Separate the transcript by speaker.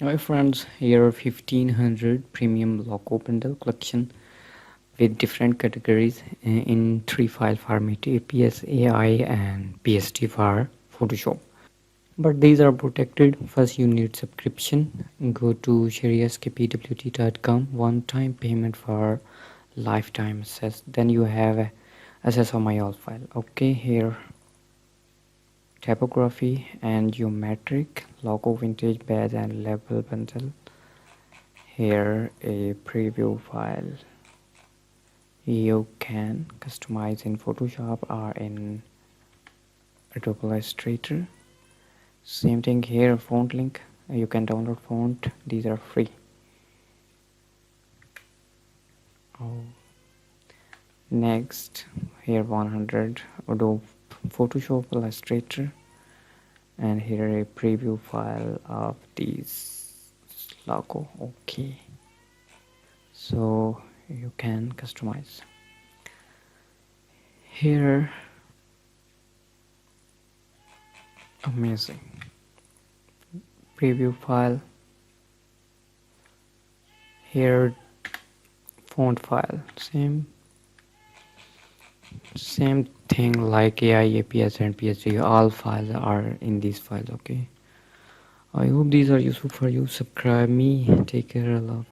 Speaker 1: Hi friends, here are 1500 premium logo bundle collection with different categories in 3 file format: APS, AI and PSD for Photoshop. But these are protected. First you need subscription. Go to sherryskpwt.com, one time payment for lifetime access. Then you have access of my all file. Okay, here typography and geometric, logo, vintage, badge and label bundle. Here a preview file you can customize in Photoshop or in Adobe Illustrator. Same thing here, font link, you can download font, these are free. Next, here 100 Adobe Photoshop Illustrator, and here a preview file of these logo. Okay, so you can customize here. Amazing preview file, here font file, same thing like AI, APS and PSD. All files are in these files. Okay, I hope these are useful for you. Subscribe me. Take care. I love.